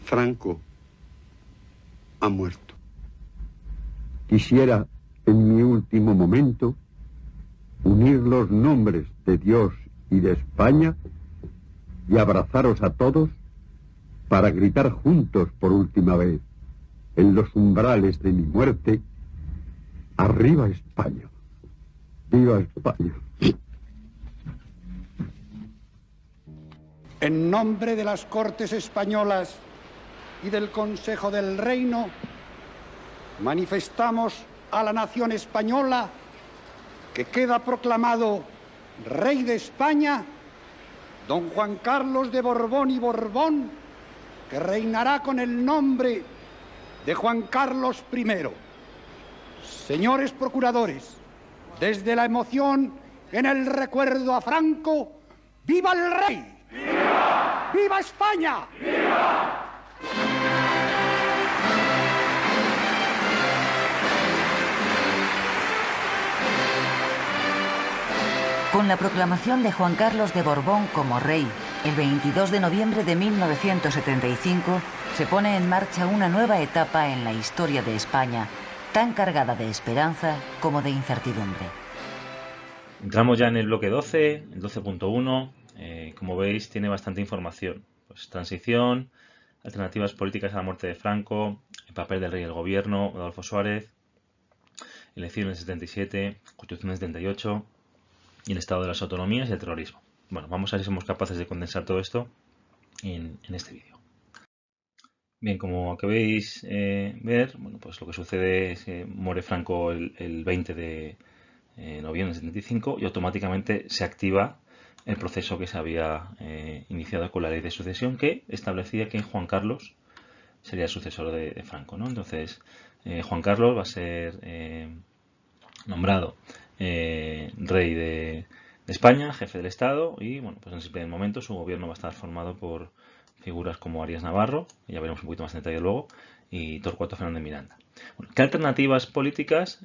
Franco ha muerto. Quisiera, en mi último momento, unir los nombres de Dios y de España y abrazaros a todos para gritar juntos por última vez, en los umbrales de mi muerte: ¡arriba España! ¡Viva España! En nombre de las Cortes Españolas y del Consejo del Reino, manifestamos a la nación española que queda proclamado Rey de España don Juan Carlos de Borbón y Borbón, que reinará con el nombre de Juan Carlos I. Señores procuradores, desde la emoción en el recuerdo a Franco, ¡viva el rey! ¡Viva! ¡Viva España! ¡Viva! Con la proclamación de Juan Carlos de Borbón como rey, el 22 de noviembre de 1975, se pone en marcha una nueva etapa en la historia de España, tan cargada de esperanza como de incertidumbre. Entramos ya en el bloque 12, el 12.1. Como veis, tiene bastante información. Pues transición, alternativas políticas a la muerte de Franco, el papel del rey y el gobierno, Adolfo Suárez, elecciones del 77, Constitución del 78 y el estado de las autonomías y el terrorismo. Bueno, vamos a ver si somos capaces de condensar todo esto en este vídeo. Bien, como acabéis ver, bueno, pues lo que sucede es que muere Franco el 20 de noviembre del 75 y automáticamente se activa el proceso que se había iniciado con la ley de sucesión, que establecía que Juan Carlos sería el sucesor de Franco, ¿no? Entonces, Juan Carlos va a ser nombrado rey de España, jefe del Estado, y bueno, pues en ese primer momento su gobierno va a estar formado por figuras como Arias Navarro, que ya veremos un poquito más en detalle luego, y Torcuato Fernández Miranda. Bueno, ¿qué alternativas políticas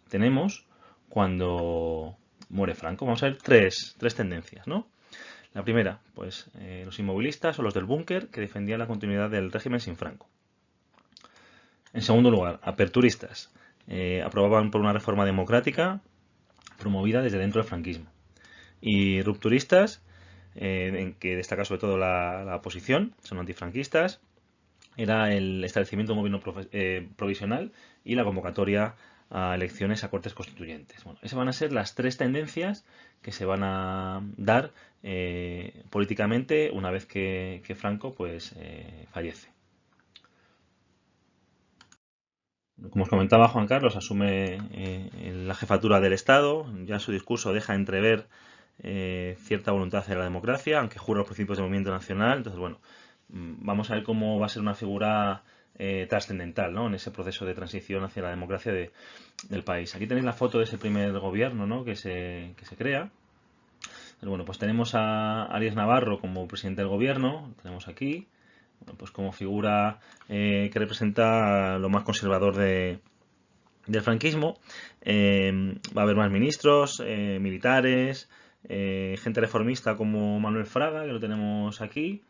tenemos cuando muere Franco? Vamos a ver tres tendencias, ¿no? La primera, pues los inmovilistas o los del búnker, que defendían la continuidad del régimen sin Franco. En segundo lugar, aperturistas. Aprobaban por una reforma democrática promovida desde dentro del franquismo. Y rupturistas, en que destaca sobre todo la oposición, son antifranquistas, era el establecimiento de un gobierno provisional y la convocatoria a elecciones a Cortes Constituyentes. Bueno, esas van a ser las tres tendencias que se van a dar políticamente una vez que Franco pues fallece. Como os comentaba, Juan Carlos asume la jefatura del Estado. Ya en su discurso deja entrever cierta voluntad hacia la democracia, aunque jura los principios del movimiento nacional. Entonces, bueno, vamos a ver cómo va a ser una figura trascendental, ¿no?, en ese proceso de transición hacia la democracia del país. Aquí tenéis la foto de ese primer gobierno, ¿no?, que se crea. Pero bueno, pues tenemos a Arias Navarro como presidente del gobierno, lo tenemos aquí. Bueno, pues como figura que representa lo más conservador del franquismo. Va a haber más ministros, militares, gente reformista como Manuel Fraga, que lo tenemos aquí.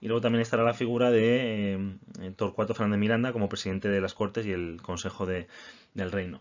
Y luego también estará la figura de Torcuato Fernández Miranda como presidente de las Cortes y el Consejo del Reino.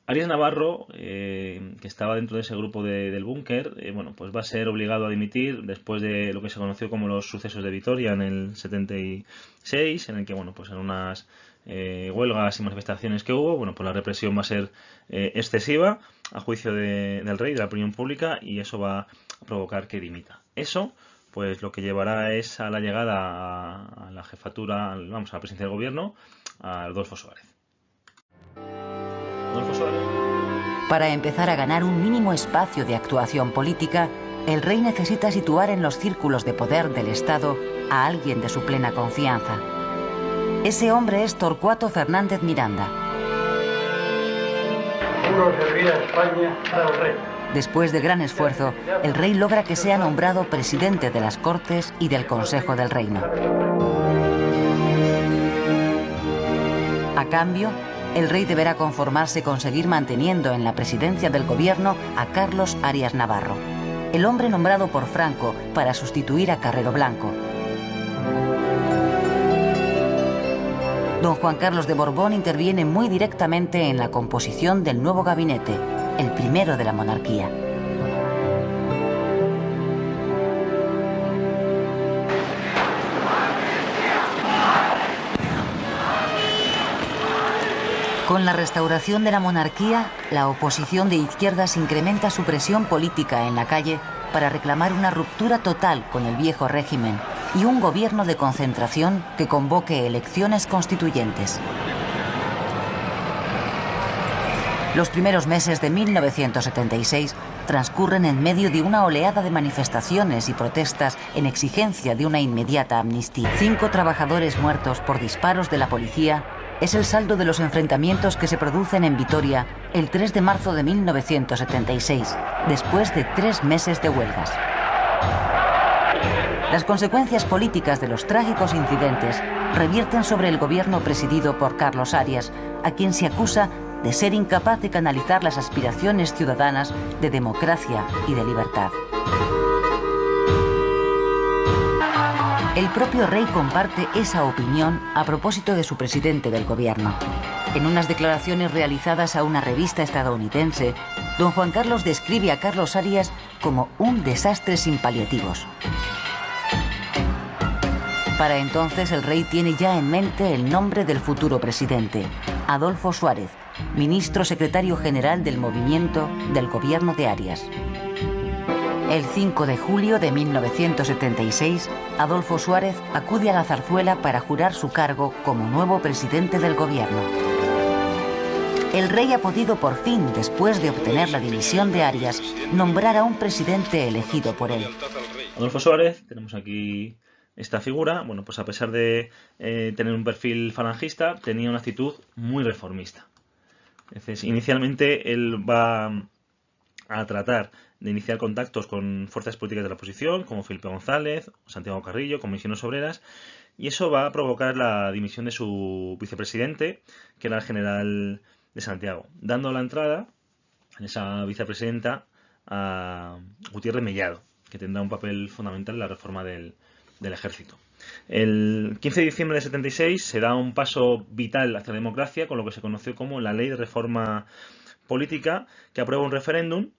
Arias Navarro, que estaba dentro de ese grupo del búnker, bueno, pues va a ser obligado a dimitir después de lo que se conoció como los sucesos de Vitoria en el 76, en el que, bueno, pues en unas huelgas y manifestaciones que hubo, bueno, pues la represión va a ser excesiva a juicio del rey, de la opinión pública, y eso va a provocar que dimita. Eso, pues lo que llevará es a la llegada a la jefatura, vamos, a la presidencia del gobierno, a Adolfo Suárez. Para empezar a ganar un mínimo espacio de actuación política, el rey necesita situar en los círculos de poder del Estado a alguien de su plena confianza. Ese hombre es Torcuato Fernández Miranda. Juro servir a España al rey. Después de gran esfuerzo, el rey logra que sea nombrado presidente de las Cortes y del Consejo del Reino. A cambio, el rey deberá conformarse con seguir manteniendo en la presidencia del gobierno a Carlos Arias Navarro, el hombre nombrado por Franco para sustituir a Carrero Blanco. don Juan Carlos de Borbón interviene muy directamente en la composición del nuevo gabinete, el primero de la monarquía. Con la restauración de la monarquía, la oposición de izquierdas incrementa su presión política en la calle para reclamar una ruptura total con el viejo régimen y un gobierno de concentración que convoque elecciones constituyentes. Los primeros meses de 1976 transcurren en medio de una oleada de manifestaciones y protestas en exigencia de una inmediata amnistía. 5 trabajadores muertos por disparos de la policía es el saldo de los enfrentamientos que se producen en Vitoria el 3 de marzo de 1976, después de 3 meses de huelgas. Las consecuencias políticas de los trágicos incidentes revierten sobre el gobierno presidido por Carlos Arias, a quien se acusa de ser incapaz de canalizar las aspiraciones ciudadanas de democracia y de libertad. El propio rey comparte esa opinión a propósito de su presidente del gobierno. En unas declaraciones realizadas a una revista estadounidense, don Juan Carlos describe a Carlos Arias como un desastre sin paliativos. Para entonces el rey tiene ya en mente el nombre del futuro presidente, Adolfo Suárez, ministro secretario general del movimiento del gobierno de Arias. El 5 de julio de 1976, Adolfo Suárez acude a la Zarzuela para jurar su cargo como nuevo presidente del gobierno. El rey ha podido por fin, después de obtener la dimisión de Arias, nombrar a un presidente elegido por él. Adolfo Suárez, tenemos aquí esta figura, bueno, pues a pesar de tener un perfil falangista, tenía una actitud muy reformista. Entonces, inicialmente él va a tratar de iniciar contactos con fuerzas políticas de la oposición, como Felipe González, Santiago Carrillo, comisiones obreras, y eso va a provocar la dimisión de su vicepresidente, que era el general de Santiago, dando la entrada en esa vicepresidenta a Gutiérrez Mellado, que tendrá un papel fundamental en la reforma del ejército. El 15 de diciembre de 76 se da un paso vital hacia la democracia con lo que se conoció como la Ley de Reforma Política, que aprueba un referéndum.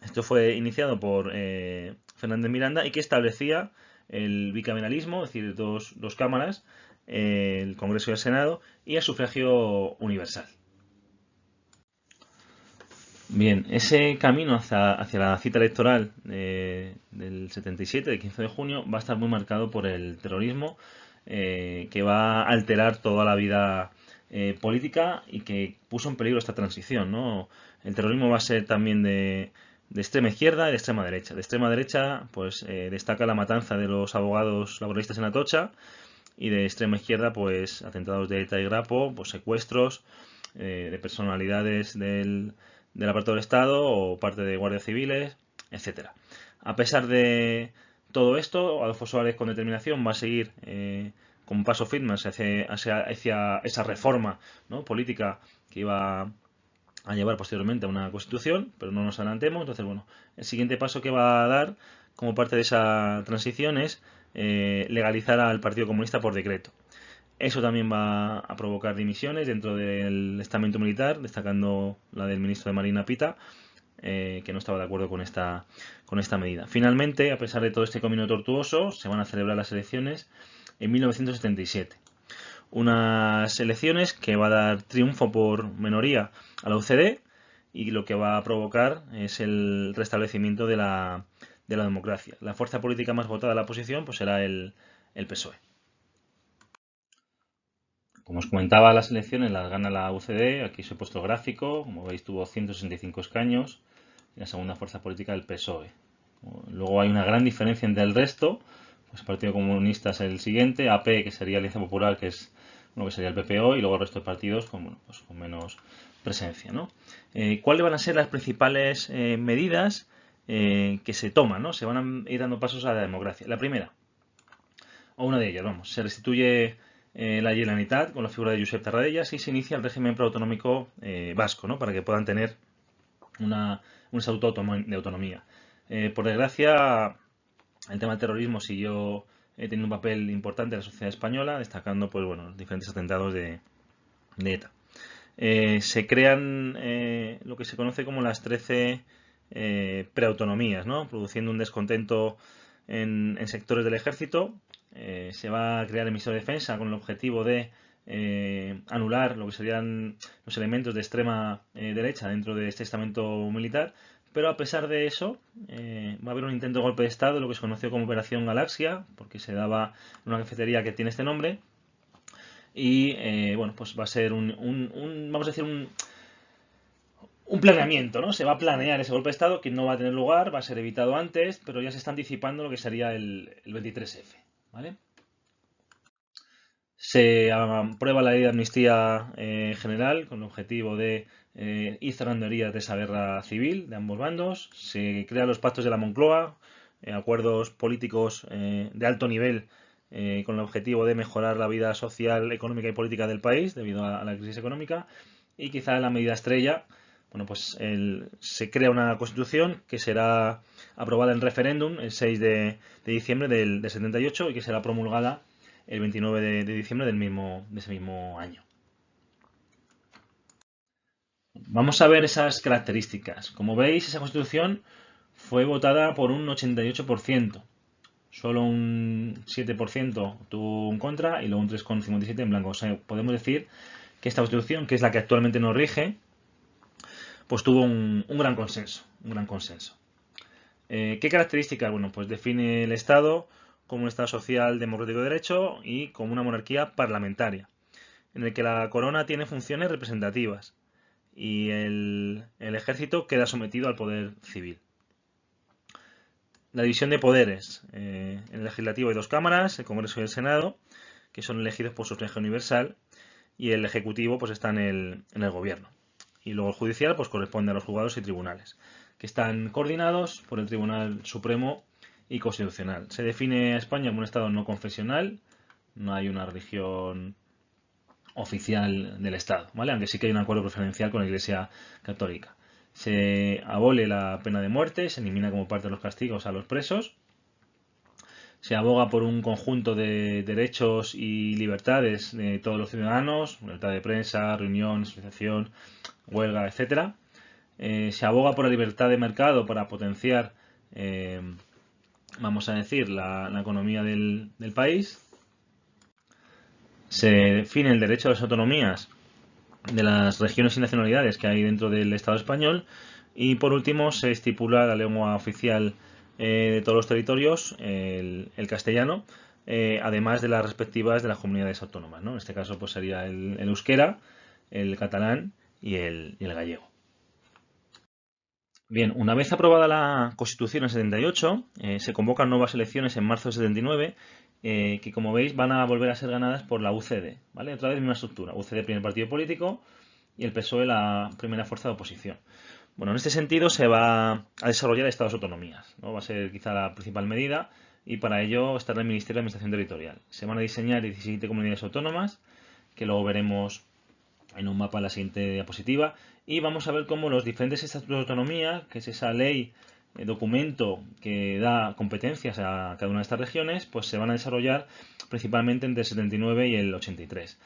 Esto fue iniciado por Fernández Miranda y que establecía el bicameralismo, es decir, dos cámaras, el Congreso y el Senado, y el sufragio universal. Bien, ese camino hacia la cita electoral del 77, del 15 de junio, va a estar muy marcado por el terrorismo, que va a alterar toda la vida política y que puso en peligro esta transición, ¿no? El terrorismo va a ser también de extrema izquierda y de extrema derecha. De extrema derecha, pues destaca la matanza de los abogados laboralistas en Atocha, y de extrema izquierda, pues atentados de ETA y Grapo, pues secuestros de personalidades del aparato del Estado o parte de guardias civiles, etcétera. A pesar de todo esto, Adolfo Suárez con determinación va a seguir con paso firme hacia esa reforma, ¿no?, política que iba a llevar posteriormente a una constitución, pero no nos adelantemos. Entonces, bueno, el siguiente paso que va a dar como parte de esa transición es legalizar al Partido Comunista por decreto. Eso también va a provocar dimisiones dentro del estamento militar, destacando la del ministro de Marina Pita, que no estaba de acuerdo con esta medida. Finalmente, a pesar de todo este camino tortuoso, se van a celebrar las elecciones en 1977. Unas elecciones que va a dar triunfo por minoría a la UCD y lo que va a provocar es el restablecimiento de la democracia. La fuerza política más votada de la oposición pues será el PSOE. Como os comentaba, las elecciones las gana la UCD. Aquí os he puesto el gráfico. Como veis, tuvo 165 escaños. Y la segunda fuerza política, el PSOE. Luego hay una gran diferencia entre el resto. Pues el Partido Comunista es el siguiente. AP, que sería Alianza Popular, que es lo que sería el PPO. Y luego el resto de partidos con menos presencia, ¿no? ¿Cuáles van a ser las principales medidas que se toman, ¿no? Se van a ir dando pasos a la democracia. La primera, o una de ellas, vamos, se restituye la Generalitat con la figura de Josep Tarradellas y se inicia el régimen preautonómico vasco, ¿no?, para que puedan tener un estatuto de autonomía. Por desgracia, el tema del terrorismo siguió teniendo un papel importante en la sociedad española, destacando pues, bueno, los diferentes atentados de ETA. Se crean lo que se conoce como las 13 preautonomías, ¿no? Produciendo un descontento en sectores del ejército. Se va a crear el Ministerio de Defensa con el objetivo de anular lo que serían los elementos de extrema derecha dentro de este estamento militar, pero a pesar de eso va a haber un intento de golpe de Estado, lo que se conoció como Operación Galaxia, porque se daba en una cafetería que tiene este nombre, y bueno, pues va a ser vamos a decir, un planeamiento, ¿no? Se va a planear ese golpe de Estado que no va a tener lugar, va a ser evitado antes, pero ya se está anticipando lo que sería el 23F, ¿vale? Se aprueba la ley de amnistía general con el objetivo de ir cerrando heridas de esa guerra civil de ambos bandos. Se crean los pactos de la Moncloa, acuerdos políticos de alto nivel con el objetivo de mejorar la vida social, económica y política del país debido a la crisis económica. Y quizá la medida estrella, bueno, pues se crea una constitución que será aprobada en referéndum el 6 de diciembre del 78 y que será promulgada el 29 de diciembre de ese mismo año. Vamos a ver esas características. Como veis, esa constitución fue votada por un 88%. Solo un 7% tuvo en contra y luego un 3,57% en blanco. O sea, podemos decir que esta constitución, que es la que actualmente nos rige, pues tuvo un gran consenso. ¿Qué características? Bueno, pues define el Estado como un Estado social democrático de derecho y como una monarquía parlamentaria, en el que la corona tiene funciones representativas y el ejército queda sometido al poder civil. La división de poderes. En el legislativo hay 2 cámaras, el Congreso y el Senado, que son elegidos por sufragio universal, y el ejecutivo pues está en el gobierno. Y luego el judicial pues corresponde a los juzgados y tribunales, que están coordinados por el Tribunal Supremo y Constitucional. Se define a España como un Estado no confesional, no hay una religión oficial del Estado, ¿vale? Aunque sí que hay un acuerdo preferencial con la Iglesia Católica. Se abole la pena de muerte, se elimina como parte de los castigos a los presos. Se aboga por un conjunto de derechos y libertades de todos los ciudadanos, libertad de prensa, reunión, asociación, huelga, etc. Se aboga por la libertad de mercado para potenciar, vamos a decir, la economía del país. Se define el derecho a las autonomías de las regiones y nacionalidades que hay dentro del Estado español. Y por último se estipula la lengua oficial de todos los territorios, el castellano, además de las respectivas de las comunidades autónomas, ¿no? En este caso pues sería el euskera, el catalán y el gallego. Bien, una vez aprobada la Constitución en 78, se convocan nuevas elecciones en marzo de 79, que como veis van a volver a ser ganadas por la UCD, ¿vale? Otra vez misma estructura, UCD primer partido político y el PSOE la primera fuerza de oposición. Bueno, en este sentido se va a desarrollar estados autonomías, ¿no? Va a ser quizá la principal medida y para ello estará el Ministerio de Administración Territorial. Se van a diseñar 17 comunidades autónomas, que luego veremos en un mapa en la siguiente diapositiva, y vamos a ver cómo los diferentes estatutos de autonomía, que es esa ley, documento que da competencias a cada una de estas regiones, pues se van a desarrollar principalmente entre el 79 y el 83.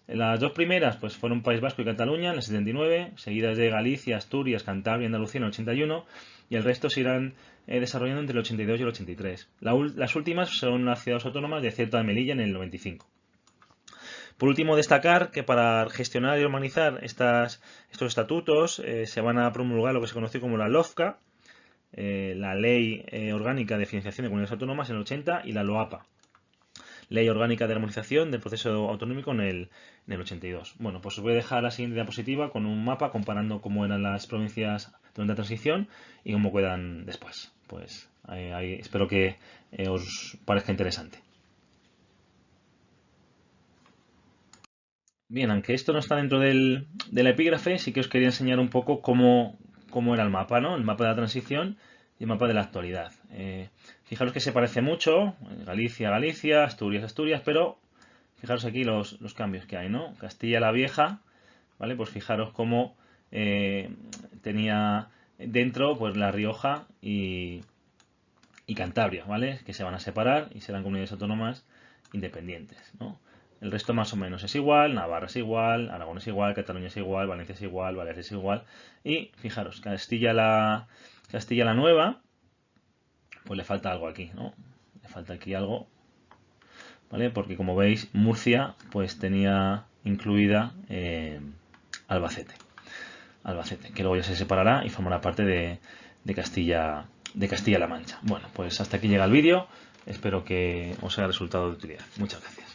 Las 2 primeras pues fueron País Vasco y Cataluña en el 79, seguidas de Galicia, Asturias, Cantabria y Andalucía en el 81, y el resto se irán desarrollando entre el 82 y el 83. Las últimas son las ciudades autónomas de Ceuta y Melilla en el 95. Por último, destacar que para gestionar y organizar estos estatutos se van a promulgar lo que se conoció como la LOFCA, la Ley Orgánica de Financiación de Comunidades Autónomas en el 80 y la LOAPA, Ley Orgánica de Armonización del Proceso Autonómico en el 82. Bueno, pues os voy a dejar la siguiente diapositiva con un mapa comparando cómo eran las provincias durante la transición y cómo quedan después. Pues espero que os parezca interesante. Bien, aunque esto no está dentro del epígrafe, sí que os quería enseñar un poco cómo era el mapa, ¿no? El mapa de la transición y el mapa de la actualidad. Fijaros que se parece mucho, Galicia, Galicia, Asturias, Asturias, pero fijaros aquí los cambios que hay, ¿no? Castilla la Vieja, ¿vale? Pues fijaros cómo tenía dentro pues La Rioja y y Cantabria, ¿vale? Que se van a separar y serán comunidades autónomas independientes, ¿no? El resto más o menos es igual, Navarra es igual, Aragón es igual, Cataluña es igual, Valencia es igual, Baleares es igual. Y fijaros, Castilla la Nueva, pues le falta algo aquí, ¿no? Le falta aquí algo, ¿vale? Porque como veis, Murcia pues tenía incluida Albacete, que luego ya se separará y formará parte de Castilla-La Mancha. Bueno, pues hasta aquí llega el vídeo. Espero que os haya resultado de utilidad. Muchas gracias.